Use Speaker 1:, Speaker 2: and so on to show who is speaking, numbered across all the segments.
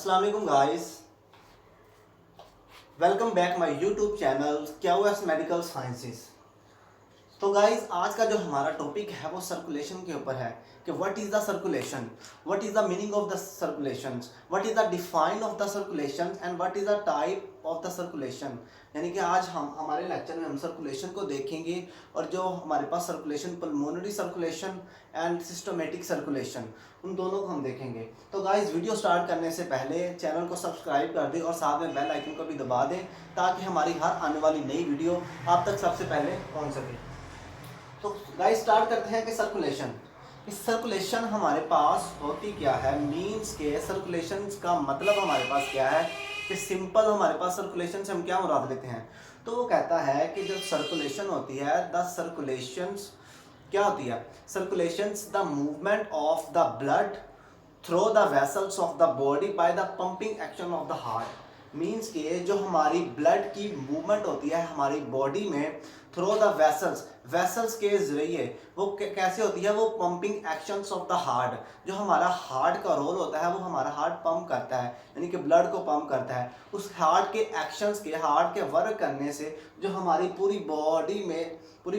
Speaker 1: अस्सलाम वालेकुम guys, welcome back my YouTube channel QS medical sciences. तो गाइस आज का जो हमारा टॉपिक है वो सर्कुलेशन के ऊपर है कि what is the circulation, what is the meaning of the circulation, what is the define of the circulation and what is the type of the circulation. यानी कि आज हम हमारे लेक्चर में हम सर्कुलेशन को देखेंगे और जो हमारे पास circulation pulmonary circulation and systematic circulation उन दोनों को हम देखेंगे। तो गाइस वीडियो स्टार्ट करने से पहले चैनल को सब्सक्राइब कर दें और साथ में बेल आइकन को भी दबा दें ताकि हमारी हर आने वाली नई वीडियो आप तक सबसे पहले पहुंच सके। तो गाइस स्टार्ट करते हैं कि सर्कुलेशन। इस सर्कुलेशन हमारे पास होती क्या है, मींस के सर्कुलेशन का मतलब हमारे पास क्या है कि सिंपल हमारे पास सर्कुलेशन से हम क्या मुराद लेते हैं। तो वो कहता है कि जब सर्कुलेशन होती है द सर्कुलेशंस क्या होती है, circulations the movement of the blood through the vessels of the body by the pumping action of the heart. Means के जो हमारी ब्लड की मूवमेंट होती है हमारी बॉडी में थ्रू द वेसल्स के जरिए वो कैसे होती है, वो pumping actions of the heart. जो हमारा हार्ट का रोल होता है वो हमारा हार्ट पंप करता है यानी कि ब्लड को पंप करता है। उस हार्ट के एक्शंस के हार्ट के वर्क करने से जो हमारी पूरी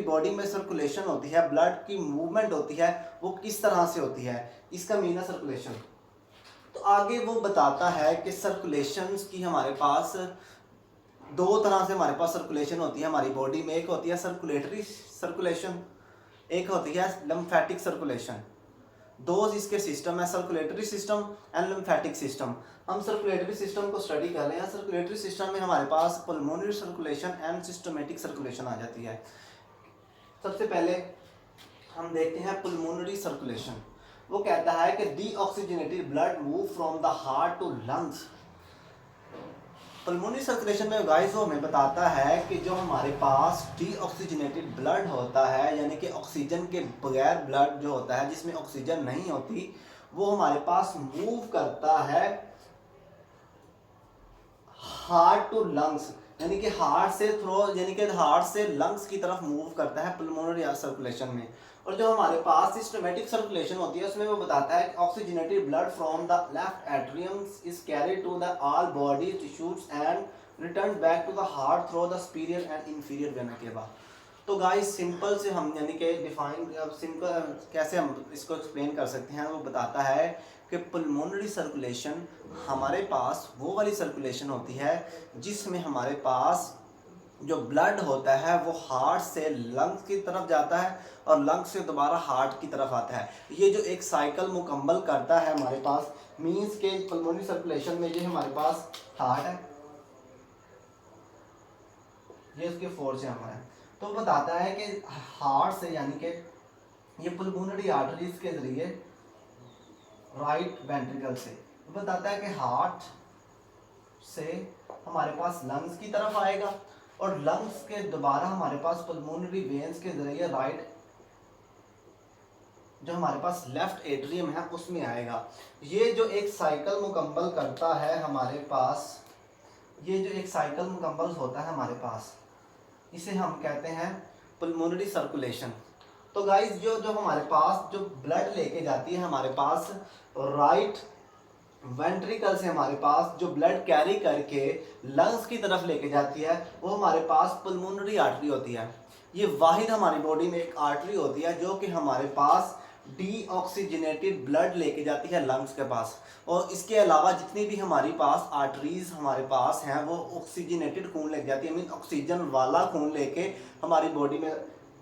Speaker 1: बॉडी में सर्कुलेशन होती है, ब्लड की मूवमेंट होती है, वो किस तरह से होती है, इसका मीन है सर्कुलेशन। तो आगे वो बताता है कि सर्कुलेशन की हमारे पास दो तरह से हमारे पास सर्कुलेशन होती है हमारी बॉडी में। एक होती है सर्कुलेटरी सर्कुलेशन, एक होती है लिम्फेटिक सर्कुलेशन। दो इसके सिस्टम है, circulatory system and lymphatic system. हम सर्कुलेटरी सिस्टम को स्टडी कर रहे हैं। सर्कुलेटरी सिस्टम में हमारे पास pulmonary circulation and systematic circulation आ जाती है। सबसे पहले हम देखते हैं पल्मोनरी सर्कुलेशन। वो कहता है कि deoxygenated blood move from the heart to lungs. Pulmonary circulation में गाइस वो हमें बताता है कि जो हमारे पास डीऑक्सीजनेटेड ब्लड होता है यानी कि ऑक्सीजन के बगैर ब्लड जो होता है जिसमें ऑक्सीजन नहीं होती, वो हमारे पास मूव करता है हार्ट टू लंग्स यानी कि हार्ट से लंग्स की तरफ मूव करता है पल्मोनरी सर्कुलेशन में। और जो हमारे पास सिस्टमेटिक सर्कुलेशन होती है उसमें वो बताता है oxygenated blood from the left atrium is carried to the all body tissues and return back to the heart through the superior and inferior vena cava. तो गाइस सिंपल से हम यानी कि डिफाइन सिंपल कैसे हम इसको एक्सप्लेन कर सकते हैं। वो बताता है कि पल्मोनरी सर्कुलेशन हमारे पास वो वाली सर्कुलेशन होती है जिसमें हमारे पास जो ब्लड होता है वो हार्ट से लंग्स की तरफ जाता है और लंग्स से दोबारा हार्ट की तरफ आता है। ये जो एक साइकिल मुकम्मल करता है हमारे पास, मींस के पल्मोनरी सर्कुलेशन में ये हमारे पास हार्ट है, ये उसके फोर्स है हमारा। तो बताता है कि हार्ट से यानी कि ये पल्मोनरी आर्टरीज के जरिए राइट वेंट्रिकल से बताता है कि हार्ट से हमारे पास लंग्स की तरफ आएगा और लंग्स के दोबारा हमारे पास पल्मोनरी वेन्स के जरिए राइट जो हमारे पास लेफ्ट एट्रियम है उसमें आएगा। ये जो एक साइकिल मुकम्मल करता है हमारे पास, ये जो एक साइकिल मुकम्मल होता है हमारे पास, इसे हम कहते हैं पल्मोनरी सर्कुलेशन। तो गाइस जो जो हमारे पास जो ब्लड लेके जाती है हमारे पास राइट वेंट्रिकल से हमारे पास जो ब्लड कैरी करके लंग्स की तरफ लेके जाती है वो हमारे पास पल्मोनरी आर्टरी होती है। ये वाहिद हमारी बॉडी में एक आर्टरी होती है जो कि हमारे पास डीऑक्सीजनेटेड ब्लड लेके जाती है लंग्स के पास। और इसके अलावा जितनी भी हमारे पास आर्टरीज हमारे पास हैं वो ऑक्सीजनेटेड खून लेके जाती है, मीन ऑक्सीजन वाला खून लेके हमारी बॉडी में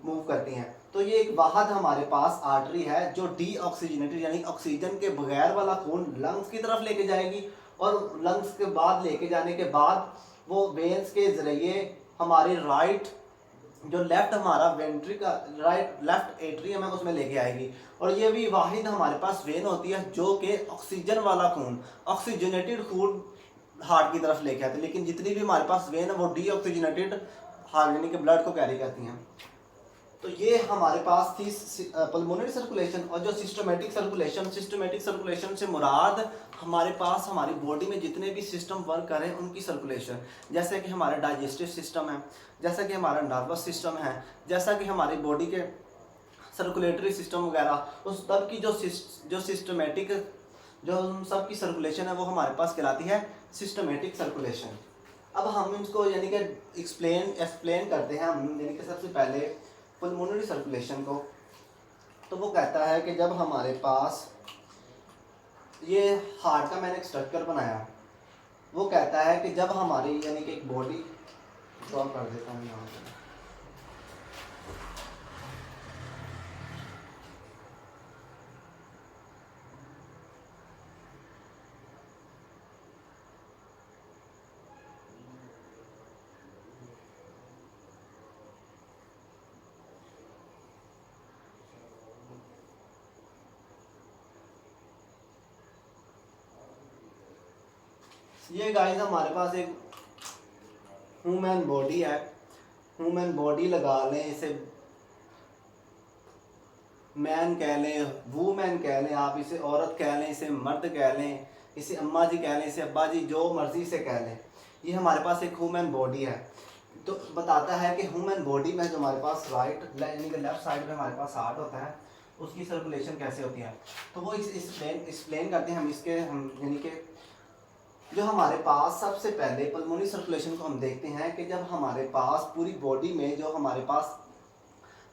Speaker 1: मूव करती हैं। तो ये एक वाहद हमारे पास आर्टरी है जो डीऑक्सीजनेटेड यानी ऑक्सीजन के बगैर वाला खून लंग्स की तरफ लेके जाएगी और लंग्स के बाद लेके जाने के बाद वो वेन्स के जरिए हमारे राइट जो लेफ्ट हमारा वेंट्रिकल राइट लेफ्ट एट्रियम है उसमें लेके आएगी। और ये भी वाहिद हमारे पास वेन होती है जो कि ऑक्सीजन वाला खून ऑक्सीजनेटेड खून हार्ट की तरफ लेके आती है, लेकिन जितनी भी हमारे पास वेन है वो डीऑक्सीजनेटेड हार्ट यानी कि ब्लड को कैरी करती हैं। तो ये हमारे पास थी पल्मोनरी सर्कुलेशन। और जो सिस्टमेटिक सर्कुलेशन से मुराद हमारे पास हमारी बॉडी में जितने भी सिस्टम वर्क कर रहे हैं उनकी सर्कुलेशन, जैसे कि हमारा डाइजेस्टिव सिस्टम है, जैसा कि हमारा नर्वस सिस्टम है, जैसा कि हमारी बॉडी के सर्कुलेटरी सिस्टम वगैरह, उस तब की जो सिस्टमेटिक जो हम सब की सर्कुलेशन है वो हमारे पास कहलाती है सिस्टमेटिक सर्कुलेशन। अब हम इसको यानी कि एक्सप्लेन करते हैं हम, यानी कि सबसे पहले पल्मोनरी सर्कुलेशन को। तो वो कहता है कि जब हमारे पास ये हार्ट का मैंने एक स्ट्रक्चर बनाया, वो कहता है कि जब हमारी यानी कि एक बॉडी, ड्रॉ कर देता हूँ यहाँ पे, ये गाइस हमारे पास एक ह्यूमन बॉडी है। ह्यूमन बॉडी लगा लें, इसे मैन कह लें, वूमेन कह लें, आप इसे औरत कह लें, इसे मर्द कह लें, इसे अम्मा जी कह लें, इसे अब्बा जी, जो मर्जी से कह लें। ये हमारे पास एक ह्यूमन बॉडी है। तो बताता है कि ह्यूमन बॉडी में जो हमारे पास राइट यानी कि लेफ्ट साइड में हमारे पास हार्ट होता है, उसकी सर्कुलेशन कैसे होती है। तो वो एक्सप्लेन करते हैं हम इसके, हम यानी कि जो हमारे पास सबसे पहले पल्मोनरी सर्कुलेशन को हम देखते हैं कि जब हमारे पास पूरी बॉडी में जो हमारे पास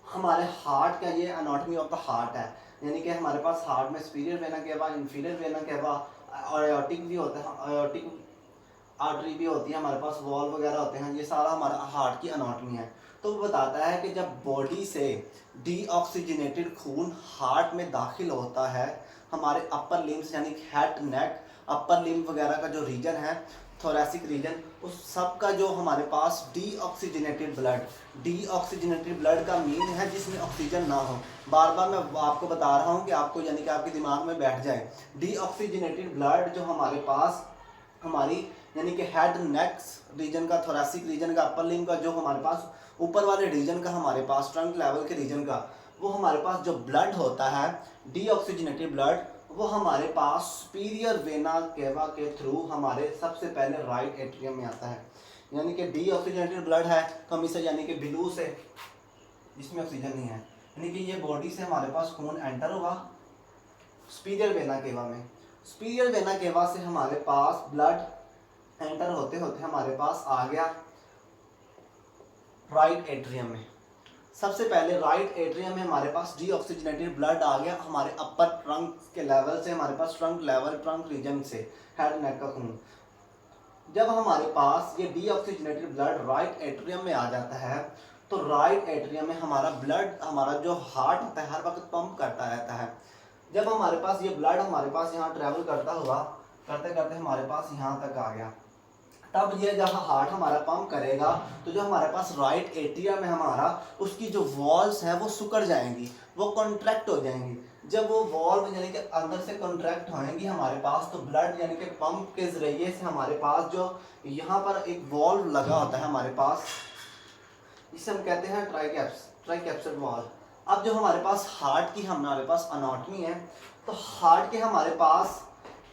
Speaker 1: हमारे हार्ट का ये एनाटॉमी ऑफ द हार्ट है, यानी कि हमारे पास हार्ट में सुपीरियर वेना केवा, इंफीरियर वेना केवा, आयोटिक भी होता है, आयोटिक आर्टरी भी होती है, हमारे पास वॉल्व वगैरह होते हैं, ये सारा हमारा हार्ट की एनाटॉमी है। तो वो बताता है कि जब बॉडी से डीऑक्सीजनेटेड खून हार्ट में दाखिल होता है, हमारे अपर लिम्स यानी हेड, नेक, अपर लिम्ब वगैरह का जो रीजन है, थोरेसिक रीजन, उस सब का जो हमारे पास डीऑक्सीजनेटेड ब्लड का मीन है जिसमें ऑक्सीजन ना हो। बार बार मैं आपको बता रहा हूँ कि आपको यानी कि आपके दिमाग में बैठ जाए। डीऑक्सीजनेटेड ब्लड जो हमारे पास हमारी यानी कि हेड, नेक्स रीजन का, थोरेसिक रीजन का, अपर लिम्ब का, जो हमारे पास ऊपर वाले रीजन का, हमारे पास ट्रंक लेवल के रीजन का, वो हमारे पास जो ब्लड होता है डीऑक्सीजनेटेड ब्लड, वो हमारे पास सुपीरियर वेना केवा के थ्रू हमारे सबसे पहले राइट एट्रियम में आता है। यानी कि डीऑक्सीजनेटेड ब्लड है तो हम इसे यानी कि ब्लू से, जिसमें ऑक्सीजन नहीं है, यानी कि ये बॉडी से हमारे पास खून एंटर हुआ सुपीरियर वेना केवा में। सुपीरियर वेना केवा से हमारे पास ब्लड एंटर होते होते हमारे पास आ गया राइट एट्रियम में। सबसे पहले राइट एट्रियम में हमारे पास डीऑक्सीजनेटेड ब्लड आ गया हमारे अपर ट्रंक के लेवल से, हमारे पास ट्रंक लेवल, ट्रंक रीजन से, हेड नेक का खून। जब हमारे पास ये डीऑक्सीजनेटेड ब्लड राइट एट्रियम में आ जाता है, तो राइट एट्रियम में हमारा ब्लड, हमारा जो हार्ट होता है हर वक्त पंप करता रहता है। जब हमारे पास ये ब्लड हमारे पास यहाँ ट्रेवल करता हुआ करते करते हमारे पास यहाँ तक आ गया, तब ये जहाँ हार्ट हमारा पंप करेगा तो जो हमारे पास राइट एट्रियम है हमारा, उसकी जो वॉल्स हैं वो सुकड़ जाएंगी, वो कॉन्ट्रैक्ट हो जाएंगी। जब वो वॉल्व यानी कि अंदर से कॉन्ट्रैक्ट होएंगी हमारे पास, तो ब्लड यानी कि पंप के जरिए से हमारे पास जो यहाँ पर एक वॉल्व लगा होता है हमारे पास, जिसे हम कहते हैं ट्राइकैप्सिड वॉल्व। अब जो हमारे पास हार्ट की हमारे पास अनाटमी है, तो हार्ट के हमारे पास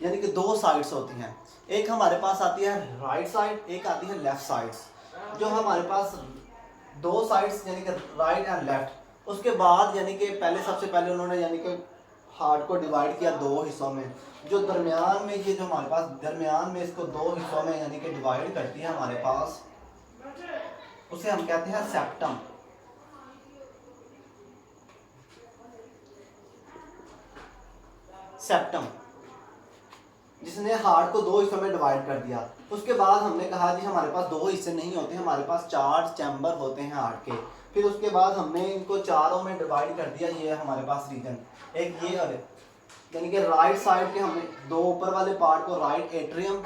Speaker 1: यानी कि दो साइड्स होती हैं, एक हमारे पास आती है राइट साइड, एक आती है लेफ्ट साइड्स। जो हमारे पास दो साइड्स यानी कि राइट एंड लेफ्ट, उसके बाद यानी कि पहले सबसे पहले उन्होंने यानी कि हार्ट को डिवाइड किया दो हिस्सों में। जो दरमियान में ये जो हमारे पास दरमियान में इसको दो हिस्सों में यानी कि डिवाइड करती है हमारे पास, उसे हम कहते हैं सेप्टम। सेप्टम जिसने हार्ट को दो हिस्सों में डिवाइड कर दिया। उसके बाद हमने कहा जी हमारे पास दो हिस्से नहीं होते, हमारे पास चार चैम्बर होते हैं हार्ट के। फिर उसके बाद हमने इनको चारों में डिवाइड कर दिया। ये हमारे पास रीजन एक ये और यानी कि राइट साइड के हमने दो ऊपर वाले पार्ट को राइट एट्रियम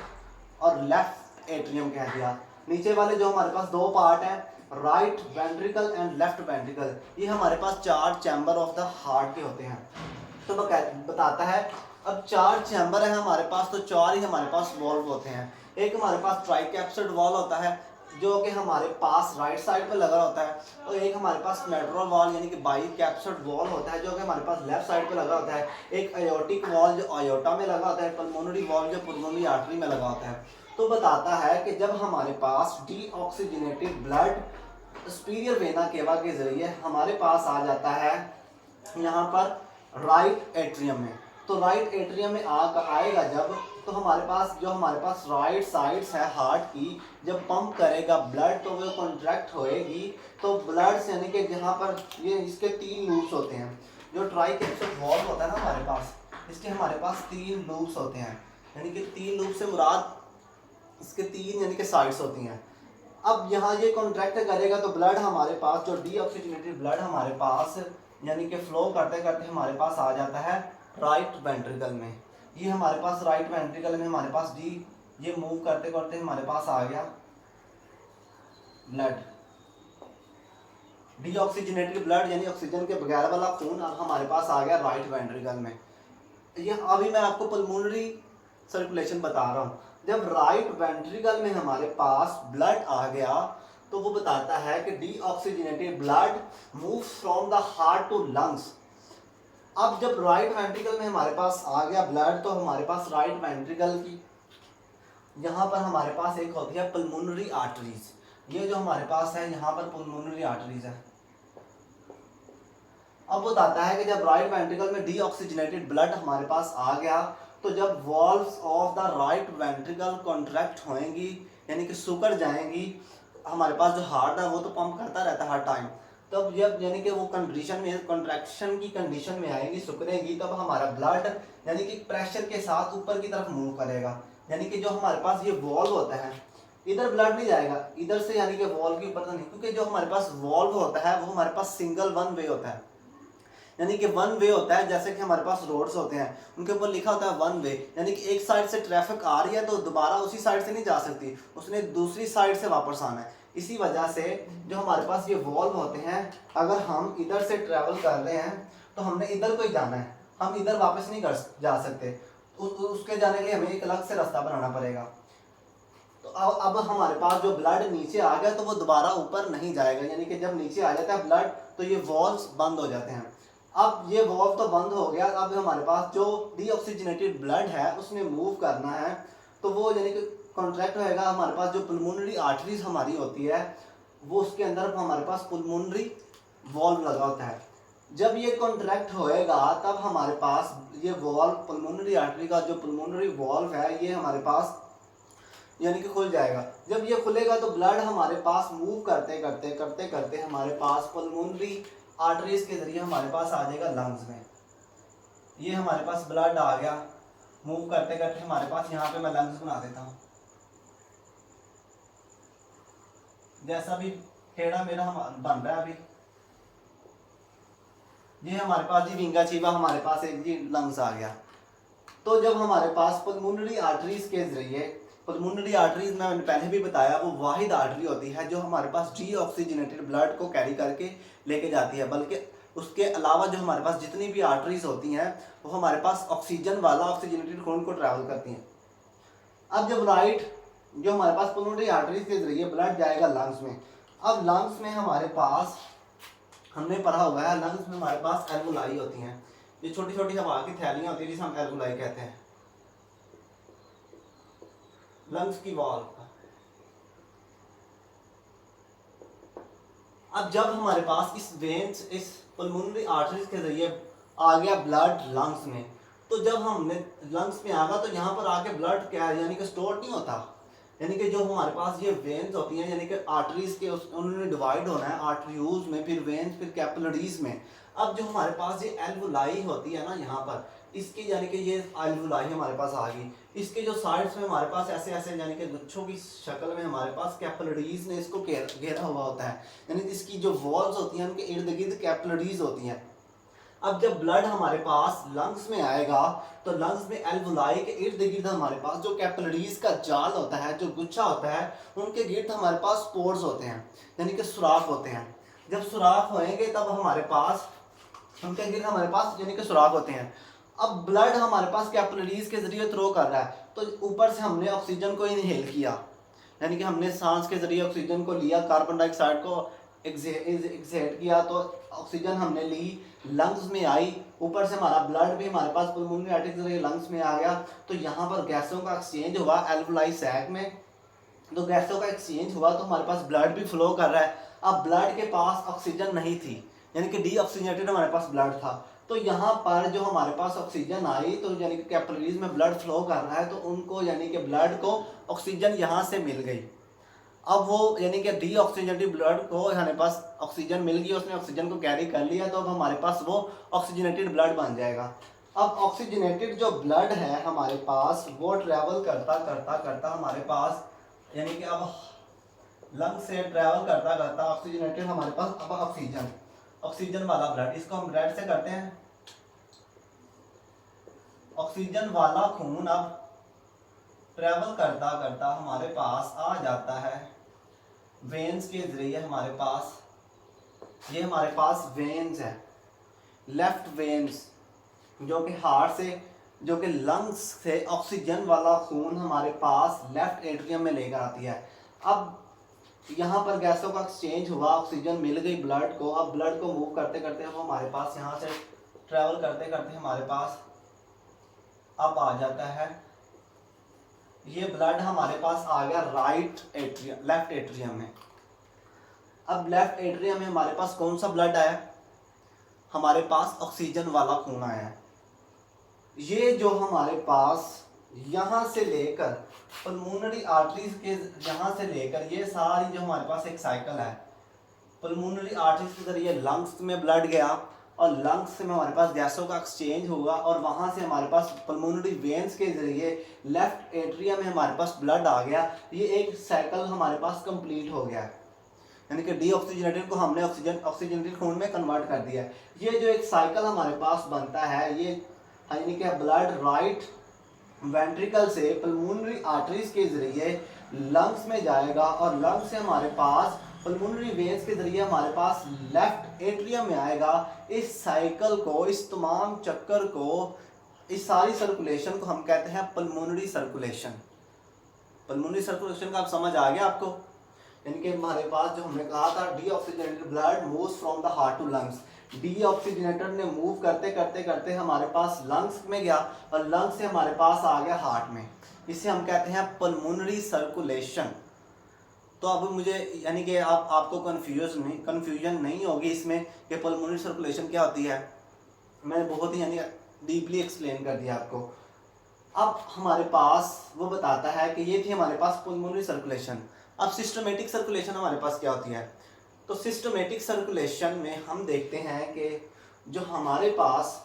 Speaker 1: और लेफ्ट एट्रियम कह दिया। नीचे वाले जो हमारे पास दो पार्ट हैं right ventricle and left ventricle, ये हमारे पास चार चैम्बर ऑफ द हार्ट के होते हैं। तो बताता है अब चार चैम्बर है हमारे पास, तो चार ही हमारे पास वॉल्व होते हैं। एक हमारे पास ट्राइकैप्सिड वॉल्व होता है जो कि हमारे पास राइट साइड पे लगा होता है, और एक हमारे पास लेटरल वॉल्व यानी कि बाइकैप्सिड वॉल्व होता है जो कि हमारे पास लेफ्ट साइड पे लगा होता है। एक आयोटिक वॉल्व जो आयोटा में लगा होता है, पल्मोनरी वॉल्व जो पल्मोनरी आर्टरी में लगा होता है। तो बताता है कि जब हमारे पास deoxygenated blood superior vena cava के जरिए हमारे पास आ जाता है यहाँ पर राइट एट्रियम में, तो राइट एट्रियम में आएगा जब, तो हमारे पास राइट साइड्स है हार्ट की, जब पंप करेगा ब्लड तो वो कॉन्ट्रैक्ट होएगी। तो ब्लड से यानी कि जहाँ पर ये इसके 3 लूप्स होते हैं, जो ट्राई कैप्सुल वॉल्व होता है ना हमारे पास, इसके हमारे पास 3 लूप्स होते हैं, यानी कि 3 लूप से मुराद इसके 3 यानी कि साइड्स होती हैं। अब यहाँ ये कॉन्ट्रैक्ट करेगा तो ब्लड हमारे पास, जो डीऑक्सीजनेटेड ब्लड हमारे पास यानी कि फ्लो करते करते हमारे पास आ जाता है राइट वेंट्रिकल में। ये हमारे पास राइट वेंट्रिकल में हमारे पास ये मूव करते करते हमारे पास आ गया ब्लड, डीऑक्सीजनेटेड ब्लड यानी ऑक्सीजन के बगैर वाला खून अब हमारे पास आ गया राइट वेंट्रिकल में। ये अभी मैं आपको पल्मोनरी सर्कुलेशन बता रहा हूँ। जब राइट वेंट्रिकल में हमारे पास ब्लड आ गया तो वो बताता है कि deoxygenated blood move from the heart to lungs. अब जब राइट वेंट्रिकल में हमारे पास आ गया ब्लड तो हमारे पास राइट वेंट्रिकल की यहाँ पर हमारे पास एक होती है पल्मोनरी आर्टरीज। ये जो हमारे पास है यहाँ पर पल्मोनरी आर्टरीज है। अब बताता है कि जब राइट वेंट्रिकल में डीऑक्सीजनेटेड ब्लड हमारे पास आ गया तो जब valves of the right ventricle contract होएंगी यानी कि सुकड़ जाएंगी, हमारे पास जो हार्ट है वो तो पंप करता रहता है हर टाइम, तब जब यानी कि वो कंडीशन में कॉन्ट्रैक्शन की कंडीशन में आएगी, सुकड़ेगी, तब हमारा ब्लड यानी कि प्रेशर के साथ ऊपर की तरफ मूव करेगा। यानी कि जो हमारे पास ये वॉल्व होता है इधर ब्लड नहीं जाएगा, इधर से यानी कि वॉल्व के ऊपर तो नहीं, क्योंकि जो हमारे पास वॉल्व होता है वो हमारे पास सिंगल वन वे होता है, यानी कि वन वे होता है। जैसे कि हमारे पास रोड्स होते हैं उनके ऊपर लिखा होता है वन वे, यानी कि एक साइड से ट्रैफिक आ रही है तो दोबारा उसी साइड से नहीं जा सकती, उसने दूसरी साइड से वापस आना है। इसी वजह से जो हमारे पास ये वॉल्व होते हैं, अगर हम इधर से ट्रैवल कर रहे हैं तो हमने इधर को ही जाना है, हम इधर वापस नहीं जा सकते, उसके जाने के लिए हमें एक अलग से रास्ता बनाना पड़ेगा। तो अब हमारे पास जो ब्लड नीचे आ गया तो वो दोबारा ऊपर नहीं जाएगा, यानी कि जब नीचे आ जाता है ब्लड तो ये वॉल्व्स बंद हो जाते हैं। अब ये वॉल्व तो बंद हो गया, अब हमारे पास जो डीऑक्सीजनेटेड ब्लड है उसने मूव करना है तो वो यानी कि कॉन्ट्रैक्ट होएगा। हमारे पास जो पल्मोनरी आर्टरीज हमारी होती है वो उसके अंदर हमारे पास पल्मोनरी वॉल्व लगा होता है। जब ये कॉन्ट्रैक्ट होएगा तब हमारे पास ये वॉल्व पल्मोनरी आर्टरी का जो पल्मोनरी वॉल्व है ये हमारे पास यानी कि खुल जाएगा। जब ये खुलेगा तो ब्लड हमारे पास मूव करते करते हमारे पास पल्मोनरी आर्टरीज के जरिए हमारे पास आ जाएगा लंग्स में। ये हमारे पास ब्लड आ गया, मूव करते करते हमारे पास, यहाँ पे मैं लंग्स बना देता हूँ, जैसा भी टेढ़ा मेरा बन रहा है अभी। ये हमारे पास जी विंगा चीवा हमारे पास एक जी लंग्स आ गया। तो जब हमारे पास पल्मोनरी आर्टरीज के जरिए, पल्मोनरी आर्टरीज मैंने पहले भी बताया वो वाहिद आर्टरी होती है जो हमारे पास डीऑक्सीजनेटेड ब्लड को कैरी करके लेके जाती है, बल्कि उसके अलावा जो हमारे पास जितनी भी आर्टरीज होती हैं वो हमारे पास ऑक्सीजन वाला ऑक्सीजनेटेड खून को ट्रैवल करती हैं। अब जब जो हमारे पास पल्मोनरी आर्टरीज के जरिए ब्लड जाएगा लंग्स में, अब लंग्स में हमारे पास हमने पढ़ा हुआ है लंग्स में हमारे पास एल्वुलाई होती हैं, ये छोटी छोटी हवा की थैलियां होती है जिसे हम एल्वुलाई कहते हैं, लंग्स की वॉल। अब जब हमारे पास इस वेन्स, इस पल्मोनरी आर्टरीज के जरिए आ गया ब्लड लंग्स में, तो जब हमने लंग्स में आ गया तो यहाँ पर आके ब्लड क्या है यानी कि स्टोर नहीं होता, यानी कि जो हमारे पास ये वेन्स होती हैं यानी कि आर्टरीज के उन्होंने डिवाइड होना है आर्टरीज में, फिर वेन्स, फिर कैपिलरीज में। अब जो हमारे पास ये एल्वुलाई होती है ना यहाँ पर, इसकी यानी कि ये एल्वुलाई हमारे पास आ गई, इसके जो साइड्स में हमारे पास ऐसे ऐसे यानी कि गुच्छों की शक्ल में हमारे पास कैपिलरीज ने इसको घेरा हुआ होता है, यानी इसकी जो वॉल्स होती हैं उनके इर्द गिर्द कैपिलरीज होती हैं। अब जब ब्लड हमारे पास लंग्स में आएगा तो लंग्स में एल्वुलाई के इर्द गिर्द हमारे पास जो कैपिलरीज का जाल होता है, जो गुच्छा होता है, उनके गिर्द हमारे पास स्पोर्स होते हैं यानी कि सुराख होते हैं। जब सुराख होएंगे तब हमारे पास उनके गिर्द हमारे पास यानी कि सुराख होते हैं। अब ब्लड हमारे पास कैपिलरीज के जरिए थ्रो कर रहा है तो ऊपर से हमने ऑक्सीजन को इनहेल किया, यानी कि हमने सांस के जरिए ऑक्सीजन को लिया, कार्बन डाइऑक्साइड को एक्सहेल किया, तो ऑक्सीजन हमने ली, लंग्स में आई, ऊपर से हमारा ब्लड भी हमारे पास पल्मोनरी आर्टरी के जरिए लंग्स में आ गया, तो यहाँ पर गैसों का एक्सचेंज हुआ एल्वुलाई सैक में, तो गैसों का एक्सचेंज हुआ तो हमारे पास ब्लड भी फ्लो कर रहा है। अब ब्लड के पास ऑक्सीजन नहीं थी यानी कि डीऑक्सीजनेटेड हमारे पास ब्लड था, तो यहाँ पर जो हमारे पास ऑक्सीजन आई तो यानी कि कैपिलरीज में ब्लड फ्लो कर रहा है, तो उनको यानी कि ब्लड को ऑक्सीजन यहाँ से मिल गई। अब वो यानी कि डीऑक्सीजनेटेड ब्लड को हमारे पास ऑक्सीजन मिल गई, उसने ऑक्सीजन को कैरी कर लिया, तो अब हमारे पास वो ऑक्सीजनेटेड ब्लड बन जाएगा। अब ऑक्सीजनेटेड जो ब्लड है हमारे पास वो ट्रैवल करता करता करता हमारे पास यानी कि अब लंग से ट्रैवल करता करता ऑक्सीजनेटेड हमारे पास अब ऑक्सीजन वाला ब्लड, इसको हम ब्लड से करते हैं। ऑक्सीजन वाला खून अब ट्रैवल करता करता हमारे पास आ जाता है वेन्स के जरिए हमारे पास। ये हमारे पास वेन्स है, लेफ्ट वेन्स जो कि हार्ट से, जो कि लंग्स से ऑक्सीजन वाला खून हमारे पास लेफ्ट एट्रियम में लेकर आती है। अब यहाँ पर गैसों का एक्सचेंज हुआ, ऑक्सीजन मिल गई ब्लड को। अब ब्लड को मूव करते करते वो हमारे पास यहाँ से ट्रैवल करते करते हमारे पास अब आ जाता है। ये ब्लड हमारे पास आ गया लेफ्ट एट्रियम में। अब लेफ्ट एट्रियम में हमारे पास कौन सा ब्लड आया? हमारे पास ऑक्सीजन वाला खून आया है। ये जो हमारे पास यहाँ से लेकर पल्मोनरी आर्टरीज के यहाँ से लेकर ये सारी जो हमारे पास एक साइकिल है, पल्मोनरी आर्टरीज के जरिए लंग्स में ब्लड गया और लंग्स में हमारे पास गैसों का एक्सचेंज हुआ और वहाँ से हमारे पास पल्मोनरी वेन्स के जरिए लेफ्ट एट्रियम में हमारे पास ब्लड आ गया। ये एक साइकिल हमारे पास कंप्लीट हो गया, यानी कि डीऑक्सीजनेटेड को हमने ऑक्सीजनेटेड खून में कन्वर्ट कर दिया। ये जो एक साइकिल हमारे पास बनता है, ये यानी कि ब्लड राइट वेंट्रिकल से पल्मोनरी आर्टरीज के जरिए लंग्स में जाएगा और लंग्स से हमारे पास पल्मोनरी वेन्स के जरिए हमारे पास लेफ्ट एट्रियम में आएगा। इस साइकिल को, इस तमाम चक्कर को, इस सारी सर्कुलेशन को हम कहते हैं पल्मोनरी सर्कुलेशन। पल्मोनरी सर्कुलेशन का आप समझ आ गया आपको? यानी कि हमारे पास जो हमने कहा था deoxygenated blood moves from the heart to lungs, deoxygenated ने मूव करते करते करते हमारे पास लंग्स में गया और लंग्स से हमारे पास आ गया हार्ट में। इसे हम कहते हैं पल्मोनरी सर्कुलेशन। तो अब मुझे यानी कि आपको कन्फ्यूजन नहीं होगी इसमें कि पल्मोनरी सर्कुलेशन क्या होती है। मैंने बहुत ही यानी डीपली एक्सप्लेन कर दिया आपको। अब हमारे पास वो बताता है कि ये थी हमारे पास पल्मोनरी सर्कुलेशन। अब सिस्टमेटिक सर्कुलेशन हमारे पास क्या होती है? तो सिस्टमेटिक सर्कुलेशन में हम देखते हैं कि जो हमारे पास,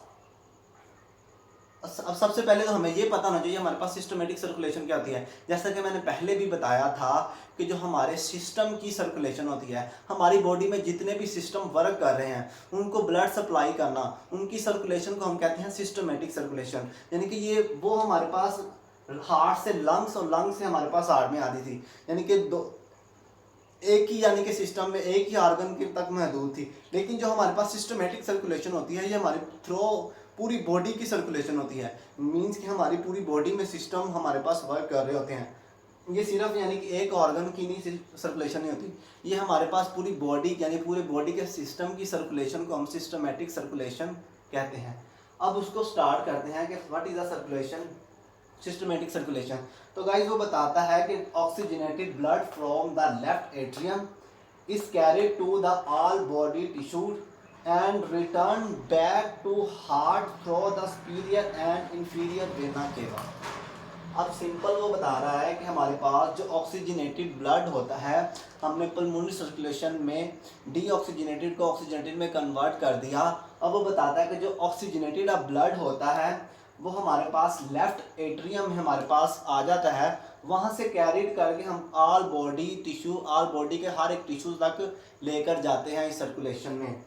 Speaker 1: अब सबसे पहले तो हमें ये पता होना चाहिए हमारे पास सिस्टमेटिक सर्कुलेशन क्या होती है। जैसा कि मैंने पहले भी बताया था कि जो हमारे सिस्टम की सर्कुलेशन होती है, हमारी बॉडी में जितने भी सिस्टम वर्क कर रहे हैं उनको ब्लड सप्लाई करना, उनकी सर्कुलेशन को हम कहते हैं सिस्टमेटिक सर्कुलेशन। यानी कि ये वो हमारे पास हार्ट से लंग्स और लंग्स से हमारे पास हार्ट में आती थी, यानी कि एक ही यानी कि सिस्टम में एक ही ऑर्गन के तक महदूद थी। लेकिन जो हमारे पास सिस्टमेटिक सर्कुलेशन होती है ये हमारी पूरी बॉडी की सर्कुलेशन होती है। मींस कि हमारी पूरी बॉडी में सिस्टम हमारे पास वर्क कर रहे होते हैं। ये सिर्फ यानी कि एक ऑर्गन की नहीं सर्कुलेशन नहीं होती, ये हमारे पास पूरी बॉडी यानी पूरे बॉडी के सिस्टम की सर्कुलेशन को हम सिस्टमेटिक सर्कुलेशन कहते हैं। अब उसको स्टार्ट करते हैं कि what is the circulation, systematic circulation. तो गाइस वो बताता है कि oxygenated blood from the left atrium is carried to the all body tissue and return back to heart through the superior and inferior vena cava। अब simple वो बता रहा है कि हमारे पास जो ऑक्सीजनेटेड ब्लड होता है, हमने पल्मोनरी सर्कुलेशन में डीऑक्सीजनेटेड को ऑक्सीजनेटेड में कन्वर्ट कर दिया। अब वो बताता है कि जो ऑक्सीजनेटेड ब्लड होता है वो हमारे पास लेफ्ट एट्रियम में हमारे पास आ जाता है, वहाँ से कैरिड करके हम all body tissue, all body के हर एक टिश्यू तक लेकर जाते हैं इस सर्कुलेशन में।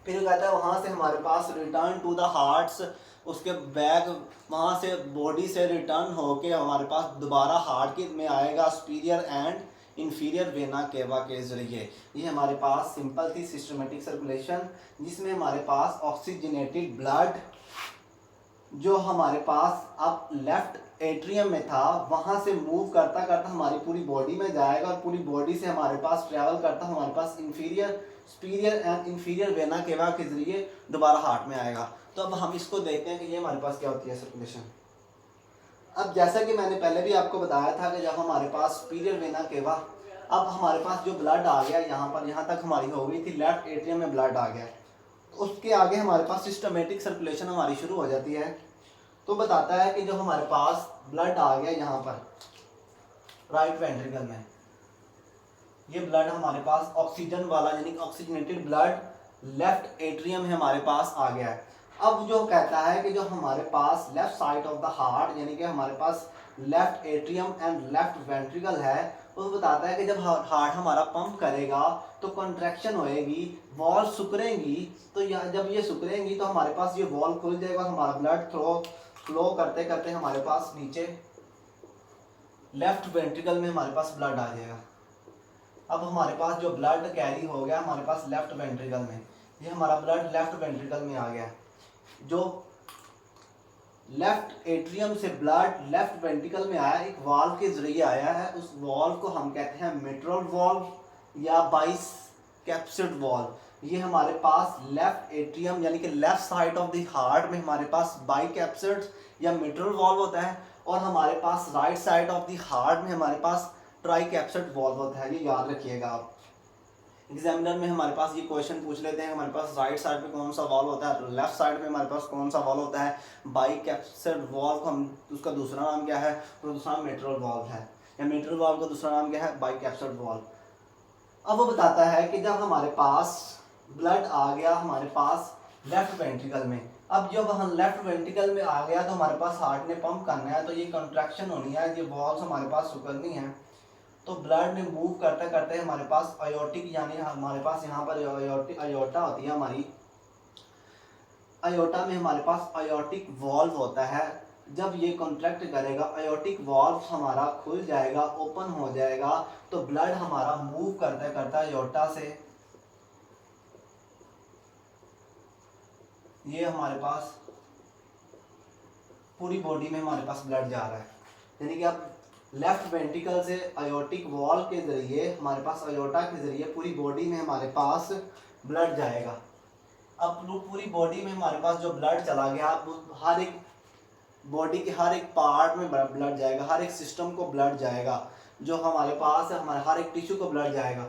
Speaker 1: फिर कहता है वहाँ से हमारे पास रिटर्न टू द हार्ट्स, उसके बैक वहाँ से बॉडी से रिटर्न होके हमारे पास दोबारा हार्ट के में आएगा superior and inferior vena cava के जरिए। ये हमारे पास सिंपल थी सिस्टमेटिक सर्कुलेशन, जिसमें हमारे पास ऑक्सीजनेटेड ब्लड जो हमारे पास अब लेफ्ट एट्रियम में था वहाँ से मूव करता करता हमारी पूरी बॉडी में जाएगा और पूरी बॉडी से हमारे पास ट्रैवल करता हमारे पास inferior, superior and inferior vena cava के जरिए दोबारा हार्ट में आएगा। तो अब हम इसको देखते हैं कि ये हमारे पास क्या होती है सर्कुलेशन। अब जैसा कि मैंने पहले भी आपको बताया था कि जब हमारे पास सुपीरियर वेना केवा, अब हमारे पास जो ब्लड आ गया यहाँ पर, यहाँ तक हमारी हो गई थी, लेफ्ट एट्रियम में ब्लड आ गया। उसके आगे हमारे पास सिस्टमेटिक सर्कुलेशन हमारी शुरू हो जाती है। तो बताता है कि जो हमारे पास ब्लड आ गया यहाँ पर राइट वेंट्रिकल में, ये ब्लड हमारे पास ऑक्सीजन वाला यानी कि ऑक्सीजनेटेड ब्लड लेफ्ट एट्रियम में हमारे पास आ गया है। अब जो कहता है कि जो हमारे पास left side of the heart यानी कि हमारे पास left atrium and left ventricle है, वो बताता है कि जब हार्ट हमारा पंप करेगा तो कॉन्ट्रैक्शन होएगी, वॉल सुकड़ेंगी, तो जब ये सुकड़ेंगी तो हमारे पास ये वॉल खुल जाएगा, हमारा ब्लड फ्लो करते करते हमारे पास नीचे लेफ्ट वेंट्रिकल में हमारे पास ब्लड आ जाएगा। अब हमारे पास जो ब्लड कैरी हो गया हमारे पास लेफ्ट वेंट्रिकल में, ये हमारा ब्लड लेफ्ट वेंट्रिकल में आ गया। जो लेफ्ट एट्रियम से ब्लड लेफ्ट वेंट्रिकल में आया, एक वाल्व के जरिए आया है, उस वाल्व को हम कहते हैं मिट्रल वाल्व या बाइकैप्सिड वाल्व। ये हमारे पास लेफ्ट एट्रियम यानी कि left side of the heart में हमारे पास बाइकैप्सिड या मिट्रल वाल्व होता है, और हमारे पास right side of the heart में हमारे पास ट्राइकैप्सिड वाल्व होता है। ये याद रखिएगा आप, एग्जामिनर में हमारे पास ये क्वेश्चन पूछ लेते हैं हमारे पास राइट साइड पे कौन सा वाल्व होता है, लेफ्ट साइड पे हमारे पास कौन सा वाल्व होता है। बाइकैप्सिड वाल्व को हम उसका दूसरा नाम क्या है, तो दूसरा मिट्रल वाल्व है, या मिट्रल वाल्व का दूसरा नाम क्या है, बाइकैप्सिड वाल्व। अब वो बताता है कि जब हमारे पास ब्लड आ गया हमारे पास लेफ्ट वेंट्रिकल में, अब जब हम लेफ्ट वेंट्रिकल में आ गया तो हमारे पास हार्ट ने पंप करना है, तो ये कंट्रैक्शन होनी है, ये वॉल्स हमारे पास सुकड़नी है, तो ब्लड में मूव करते करते हमारे पास आयोटिक यानी हमारे पास यहाँ पर आयोटा होती है हमारी, आयोटा में हमारे पास आयोटिक वॉल्व होता है। जब ये कॉन्ट्रैक्ट करेगा आयोटिक वॉल्व हमारा खुल जाएगा, ओपन हो जाएगा, तो ब्लड हमारा मूव करते करते आयोटा से ये हमारे पास पूरी बॉडी में हमारे पास ब्लड जा रहा है। यानी कि अब लेफ्ट वेंट्रिकल से आयोटिक वॉल के जरिए हमारे पास आयोटा के जरिए पूरी बॉडी में हमारे पास ब्लड जाएगा। अब पूरी बॉडी में हमारे पास जो ब्लड चला गया, हर एक बॉडी के हर एक पार्ट में ब्लड जाएगा, हर एक सिस्टम को ब्लड जाएगा, जो हमारे पास है हमारे हर एक टिश्यू को ब्लड जाएगा।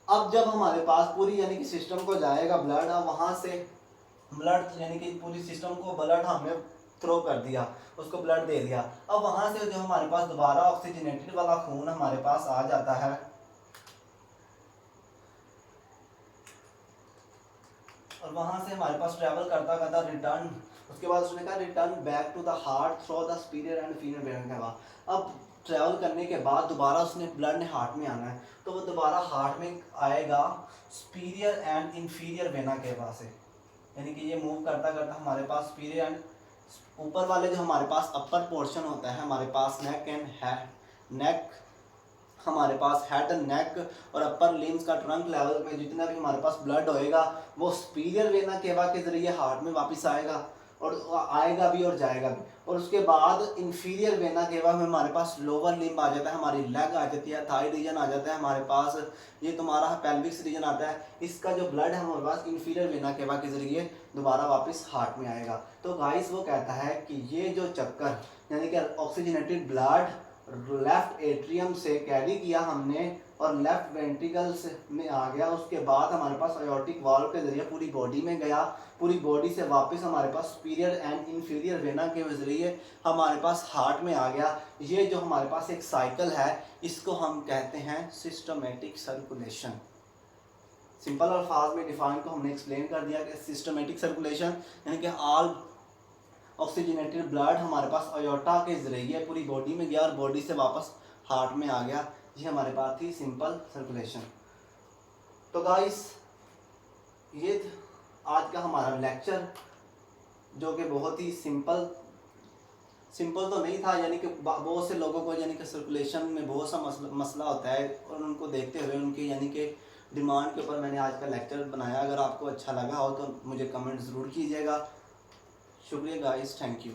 Speaker 1: अब जब हमारे पास पूरी यानी कि सिस्टम को जाएगा ब्लड, अब वहाँ से ब्लड यानी कि पूरी सिस्टम को ब्लड हमने थ्रो कर दिया, उसको ब्लड दे दिया। अब वहाँ से जो हमारे पास दोबारा ऑक्सीजनेटेड वाला खून हमारे पास आ जाता है, और वहाँ से हमारे पास ट्रैवल करता करता रिटर्न, उसके बाद उसने कहा return back to the heart through the superior and inferior vena cava. अब ट्रैवल करने के बाद दोबारा उसने ब्लड ने हार्ट में आना है, तो वो दोबारा हार्ट में आएगा सुपीरियर एंड इन्फीरियर वेना केवा से, यानी कि ये मूव करता करता हमारे पास सुपीरियर एंड ऊपर वाले जो हमारे पास अपर पोर्शन होता है हमारे पास नेक एंड नेक, हमारे पास हेड एंड नेक और अपर लिम्स का ट्रंक लेवल में जितना भी हमारे पास ब्लड होएगा वो सुपीरियर वेना केवा के जरिए हार्ट में वापस आएगा, और आएगा भी और जाएगा भी। और उसके बाद इन्फीरियर वेना केवा में हमारे पास लोअर लिम्ब आ जाता है, हमारी लेग आ जाती है, थाई रीजन आ जाता है हमारे पास, ये तुम्हारा पेल्विक रीजन आता है। इसका जो ब्लड है हमारे पास इन्फीरियर वेना केवा के जरिए दोबारा वापस हार्ट में आएगा। तो गाइस वो कहता है कि ये जो चक्कर यानी कि ऑक्सीजनेटेड ब्लड लेफ्ट एट्रियम से कैरी किया हमने और लेफ्ट वेंट्रिकल से में आ गया, उसके बाद हमारे पास आयोटिक वाल्व के जरिए पूरी बॉडी में गया, पूरी बॉडी से वापस हमारे पास सुपीरियर एंड इन्फीरियर वेना के जरिए हमारे पास हार्ट में आ गया। ये जो हमारे पास एक साइकिल है इसको हम कहते हैं सिस्टमेटिक सर्कुलेशन। सिंपल अल्फाज में डिफाइन को हमने एक्सप्लेन कर दिया कि सिस्टमेटिक सर्कुलेशन यानी कि ऑल ऑक्सीजनेटेड ब्लड हमारे पास आयोटा के जरिए पूरी बॉडी में गया और बॉडी से वापस हार्ट में आ गया। ये हमारे पास थी सिंपल सर्कुलेशन। तो गाइस ये आज का हमारा लेक्चर जो कि बहुत ही सिंपल तो नहीं था, यानी कि बहुत से लोगों को यानी कि सर्कुलेशन में बहुत सा मसला होता है और उनको देखते हुए उनके यानी कि डिमांड के ऊपर मैंने आज का लेक्चर बनाया। अगर आपको अच्छा लगा हो तो मुझे कमेंट ज़रूर कीजिएगा। शुक्रिया गाइस, थैंक यू।